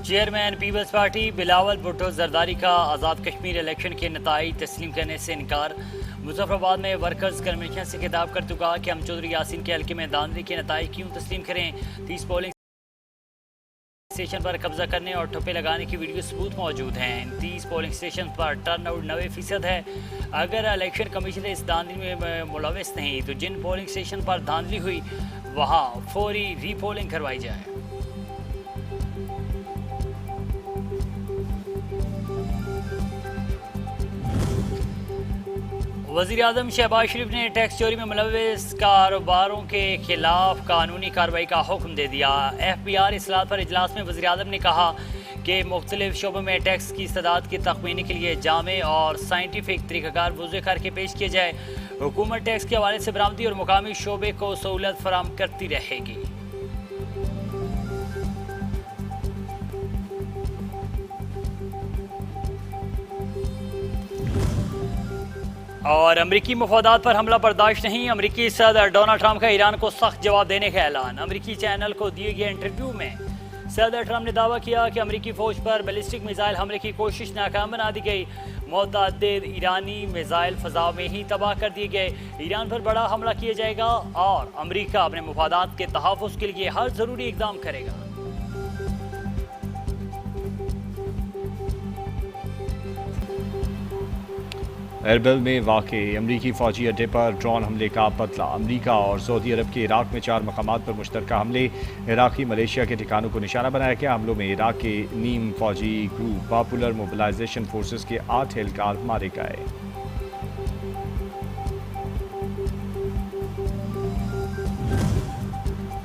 Chairman people's party Bilawal Bhutto Zardari का Azad Kashmir election के नताइज तस्लीम करने से इनकार। मुजफ्फराबाद में वर्कर्स कन्वेंशन से खिताब करते कहा कि हम चौधरी यासीन के हल्के में धांधली के नताइज क्यों तस्लीम करें। 30 पोलिंग स्टेशन पर कब्जा करने और ठप्पे लगाने की वीडियो सबूत मौजूद हैं। इन 30 पोलिंग स्टेशन पर टर्नआउट 90% है। अगर इलेक्शन कमीशन इस धांधली में मुलविस नहीं तो जिन पोलिंग स्टेशन पर धांधली हुई वहाँ फौरी रीपोलिंग करवाई जाए। वज़ीर-ए-आज़म शहबाज शरीफ ने टैक्स चोरी में मुलव्विस कारोबारों के खिलाफ कानूनी कार्रवाई का हुक्म दे दिया। FBR इस्लाहत पर इजलास में वज़ीर-ए-आज़म ने कहा कि मुख्तलिफ शोबों में टैक्स की सदात की तख्मीनी के लिए जामे और साइंटिफिक तरीक़ाकार वज़ू करके पेश किए जाए। हुकूमत टैक्स के हवाले से बरामदी और मुकामी शोबे को सहूलत फराहम करती रहेगी। और अमरीकी मफादात पर हमला बर्दाश्त नहीं। अमरीकी सदर डोनाल्ड ट्रंप का ईरान को सख्त जवाब देने का ऐलान। अमरीकी चैनल को दिए गए इंटरव्यू में सदर ट्रंप ने दावा किया कि अमरीकी फौज पर बैलिस्टिक मिसाइल हमले की कोशिश नाकाम बना दी गई। मुतअद्दिद ईरानी मिसाइल फ़ज़ा में ही तबाह कर दिए गए। ईरान पर बड़ा हमला किया जाएगा और अमरीका अपने मफादात के तहफ़्फ़ुज़ के लिए हर ज़रूरी इक़दाम करेगा। एरबिल में वाक़े अमरीकी फ़ौजी अड्डे पर ड्रोन हमले का बदला। अमरीका और सऊदी अरब के इराक में 4 मकामात पर मुश्तरका हमले। इराक़ी मलेशिया के ठिकानों को निशाना बनाया गया। हमलों में इराक के नीम फ़ौजी ग्रुप पॉपुलर मोबिलाइजेशन फोर्सेस के 8 एहलकार मारे गए।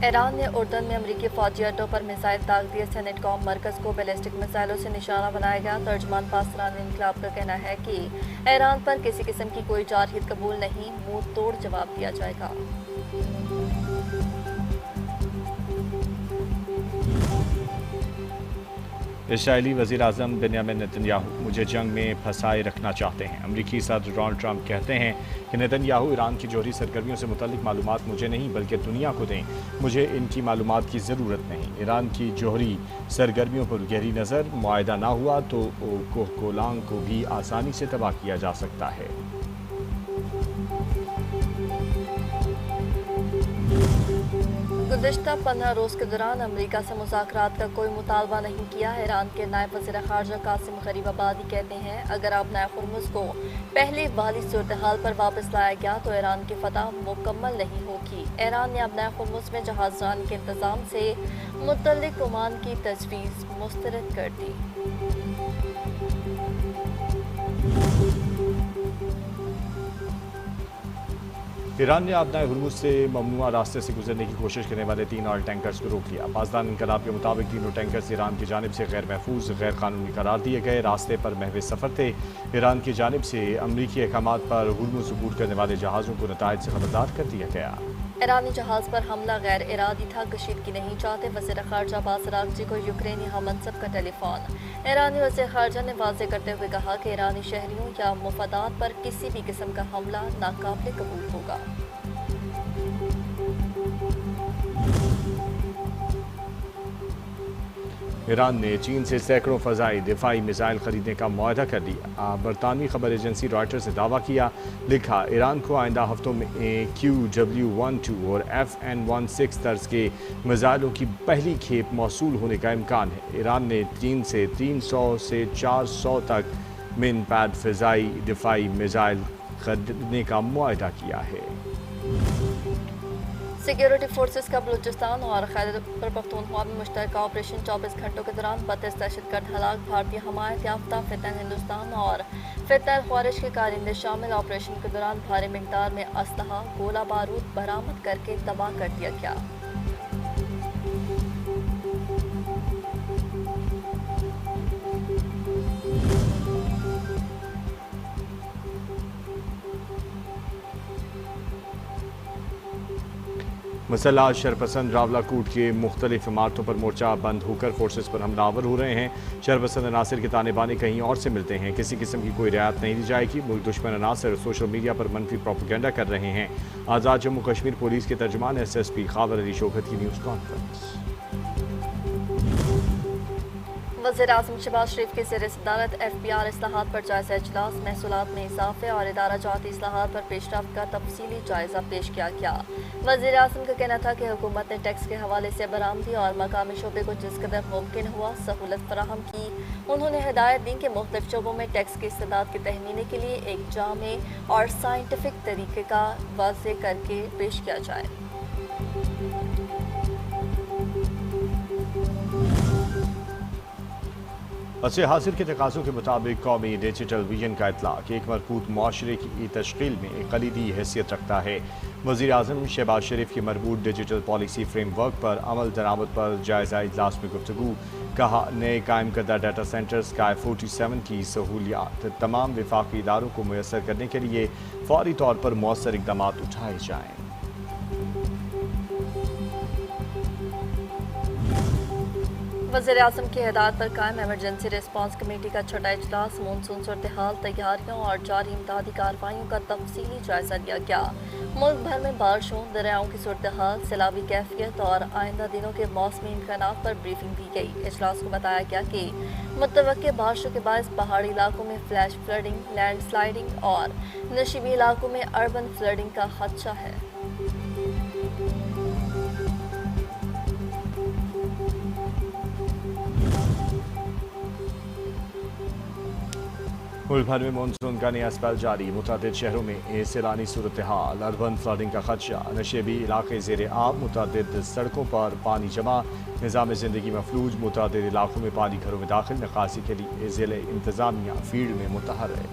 ईरान ने उर्दन में अमरीकी फौजी अड्डों पर मिसाइल दाग दिए। सेनेट कॉम मरकज़ को बैलिस्टिक मिसाइलों से निशाना बनाया गया। तर्जमान पासरान इनकलाब का कहना है कि ईरान पर किसी किस्म की कोई जारहियत कबूल नहीं, मुंह तोड़ जवाब दिया जाएगा। इसराइली वज़ीर-ए-आज़म बेंयामिन नेतन्याहू मुझे जंग में फंसाए रखना चाहते हैं। अमरीकी सदर डोनाल्ड ट्रंप कहते हैं कि नेतन्याहू ईरान की जौहरी सरगर्मियों से मुतल्लिक मालूमात मुझे नहीं बल्कि दुनिया को दें। मुझे इनकी मालूमात की ज़रूरत नहीं। ईरान की जौहरी सरगर्मियों पर गहरी नज़र। मुआहदा ना हुआ तो कोलांग को भी आसानी से तबाह किया जा सकता है। गुज़िश्ता 15 रोज़ के दौरान अमरीका से मुज़ाकरात का कोई मुतालबा नहीं किया। ईरान के नायब वज़ीर ख़ारजा कासिम गरीबाबादी कहते हैं अगर अब नायब हुर्मुज़ को पहले वाली सूरत हाल पर वापस लाया गया तो ईरान की फतह मुकम्मल नहीं होगी। ईरान ने अब नायब हुर्मुज़ में जहाज़रानी के इंतज़ाम से मुतल्लिक़ ओमान की तजवीज़ मुस्तरद कर दी। ईरान ने आबनाए हुर्मुज़ से ममनुआ रास्ते से गुजरने की कोशिश करने वाले 3 ऑयल टैंकर्स को रोक लिया। पासदान इनकलाब के मुताबिक तीनों टैंकर्स ईरान की जानिब से गैर महफूज गैर कानूनी करार दिए गए। रास्ते पर महव सफ़र थे। ईरान की जानिब से अमरीकी अहकामात पर हुर्मुज़ अबूर करने वाले जहाज़ों को नताइज से खबरदार कर दिया गया। ईरानी जहाज़ पर हमला गैर इरादी था, कशीदगी नहीं चाहते। वज़ीर ख़ारजा अब्बास अराग़ची को यूक्रेनी हममनसब का टेलीफोन। ईरानी वज़ीर ख़ारजा ने वाज़ेह करते हुए कहा कि ईरानी शहरियों या मफादात पर किसी भी किस्म का हमला नाकाबिल कबूल होगा। ईरान ने चीन से सैकड़ों फ़ज़ाई दिफाई मिसाइल खरीदने का मुआहदा कर दिया। बरतानवी खबर एजेंसी रॉयटर्स ने दावा किया। लिखा ईरान को आइंदा हफ्तों में QW-12 और FN-16 तर्ज के मिसाइलों की पहली खेप मौसूल होने का इम्कान है। ईरान ने चीन से 300 से 400 तक मिन पैड फ़ज़ाई दिफाई मिसाइल खरीदने का मुआहदा किया है। सिक्योरिटी फोर्सेस का बलूचिस्तान और खैबर पख्तूनख्वा में मुश्तरका ऑपरेशन 24 घंटों के दौरान 32 दहशतगर्द हलाक। भारतीय हमायत याफ्ता फितन हिंदुस्तान और फितन ख्वारिश के कारिंदे शामिल। ऑपरेशन के दौरान भारी मिकदार में असलहा गोला बारूद बरामद करके तबाह कर दिया गया। मसल्ह शरपसंद रावलाकोट के मुख्तलिफ इमारतों पर मोर्चा बंद होकर फोर्सेस पर हमलावर हो रहे हैं। शरपसंद अनासर के ताने बाने कहीं और से मिलते हैं। किसी किस्म की कोई रियायत नहीं दी जाएगी। मुल्क दुश्मन अनासर सोशल मीडिया पर मनफी प्रोपेगेंडा कर रहे हैं। आज़ाद जम्मू कश्मीर पुलिस के तर्जुमान SSP खावर अली शौकत की न्यूज़ कॉन्फ्रेंस। वज़ीर आज़म शहबाज शरीफ की ज़ेर सदारत FBR इस्लाहात पर जायज़ा इजलास, महसूलात में इजाफे और इदारा जाती इस्लाहात पर पेशरफ्त का तफसीली जायज़ा पेश किया गया। वज़ीर आज़म का कहना था कि हुकूमत ने टैक्स के हवाले से बरामदी और मकामी शोबे को जिस कदर मुमकिन हुआ सहूलत फराहम की। उन्होंने हिदायत दी कि मुख्तलिफ शोबों में टैक्स की इस्तेदाद की तहमीनी के लिए एक जामे और साइंटिफिक तरीके का वाज़े करके पेश किया जाए। असर हासिल के तकाज़ों के मुताबिक कौमी डिजिटल विजन का इतलाक़ एक मरबूत मुआशरे की तश्कील में एक कलीदी हैसियत रखता है। वज़ीर आज़म शहबाज शरीफ की मरबूत डिजिटल पॉलिसी फ्रेमवर्क पर अमल दरामद पर जायज़ा इजलास में गुफ्तगू। कहा, नए कायम करदा डाटा सेंटर स्काई 47 की सहूलियात तमाम विफाकी इदारों को मुयसर करने के लिए फौरी तौर पर मौसर इक़दाम उठाए जाएँ। वज़ीर आज़म की हिदायत पर कायम एमरजेंसी रिस्पांस कमेटी का छठा इजलास, मानसून सूरत-ए-हाल, तैयारियों और जारी इमदादी कार्रवाइयों का तफसीली जायजा लिया गया। मुल्क भर में बारिशों, दरियाओं की सूरत-ए-हाल, सैलाबी कैफियत और आइंदा दिनों के मौसमी इम्कानात पर ब्रीफिंग दी गई। इजलास को बताया गया कि मुतवक्के बारिशों के बायस पहाड़ी इलाकों में फ्लैश फ्लडिंग, लैंड स्लाइडिंग और नशीबी इलाकों में अर्बन फ्लडिंग का खदशा है। मुल्क भर में मानसून का नया स्पेल जारी, मुतअद्दिद शहरों में सैलानी सूरत हाल, अर्बन फ्लडिंग का खदशा, नशेबी इलाके ज़ेर आब, मुतअद्दिद सड़कों पर पानी जमा, निज़ाम ज़िंदगी मफलूज, मुतअद्दिद इलाकों में पानी घरों में दाखिल, निकासी के लिए ज़िले इंतज़ामिया फील्ड में मुतहर्रिक।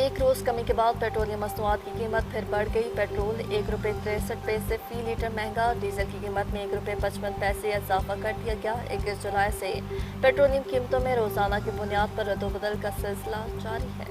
एक रोज़ कमी के बाद पेट्रोलियम मसनूआत की कीमत फिर बढ़ गई। पेट्रोल ₹1.63 फी लीटर महंगा, डीजल की कीमत में ₹1.55 इजाफा कर दिया गया। 21 जुलाई से पेट्रोलियम कीमतों में रोजाना की बुनियाद पर रद्दोबदल का सिलसिला जारी है।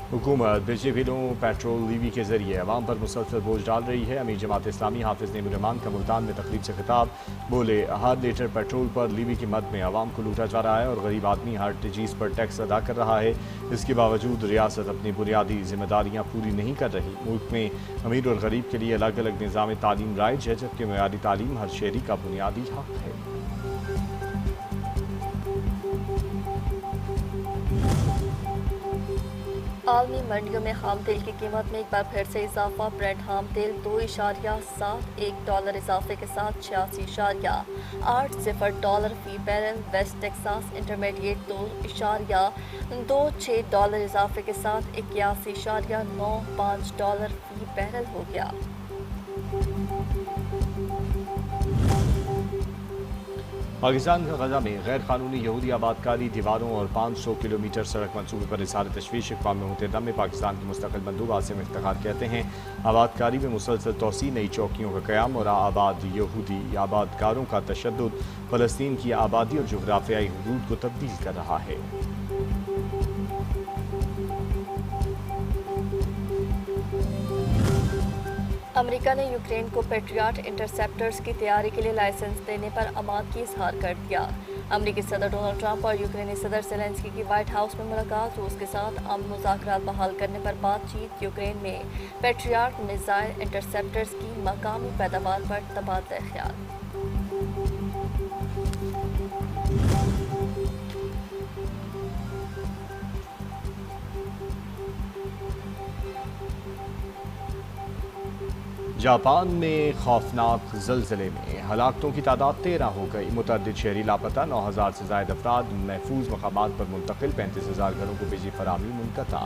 हुकूमत बिजली बिलों, पेट्रोल लीवी के जरिए अवाम पर मुसलसल बोझ डाल रही है। अमीर जमात इस्लामी हाफिज नेमुर रहमान का मुल्तान में तकरीब से खिताब, बोले, हर लीटर पेट्रोल पर लीवी की मद में अवाम को लूटा जा रहा है और गरीब आदमी हर चीज़ पर टैक्स अदा कर रहा है। इसके बावजूद रियासत अपनी बुनियादी जिम्मेदारियाँ पूरी नहीं कर रही। मुल्क में अमीर और गरीब के लिए अलग अलग निज़ाम तालीम राइज है, जबकि मेयारी तालीम हर शहरी का बुनियादी हक है। आलमी मंडियों में खाम तेल की कीमत में एक बार फिर से इजाफा। ब्रेंट खाम तेल $2.71 इजाफे के साथ $86.80 फी बैरल। वेस्ट टेक्सास इंटरमीडिएट $2.26 इजाफे के साथ $81.95 फी बैरल हो गया। पाकिस्तान का गजा में गैर कानूनी यहूदी आबादकारी, दीवारों और 500 किलोमीटर सड़क मंसूबे पर इज़हार तशवीश। अक़वाम मुत्तहिदा में पाकिस्तान के मुस्तक़िल बंदूक आसिम इफ्तिखार कहते हैं, आबादकारी में मुसलसल तोसी, नई चौकियों का क़याम और आबाद यहूदी आबादकारों का तशद्दुद फ़लस्तीन की आबादी और जोग्राफियाई हदूद को तब्दील कर रहा है। अमेरिका ने यूक्रेन को पेट्रियट इंटरसेप्टर्स की तैयारी के लिए लाइसेंस देने पर अमाद की इजहार कर दिया। अमेरिकी सदर डोनाल्ड ट्रंप और यूक्रेनी सदर ज़ेलेंस्की की व्हाइट हाउस में मुलाकात, रूस के साथ अमन मुज़ाकरात बहाल करने पर बातचीत। यूक्रेन में पेट्रियट मिसाइल इंटरसेप्टर्स की मकामी पैदावार पर तबादला ख्याल। जापान में खौफनाक ज़लज़ले में हलाकतों की तादाद 13 हो गई। मुतअद्दिद शहरी लापता, 9000 से ज़ायद अफराद महफूज मकामात पर मुंतकिल, 35,000 घरों को बिजली फराहमी मुनक़ता।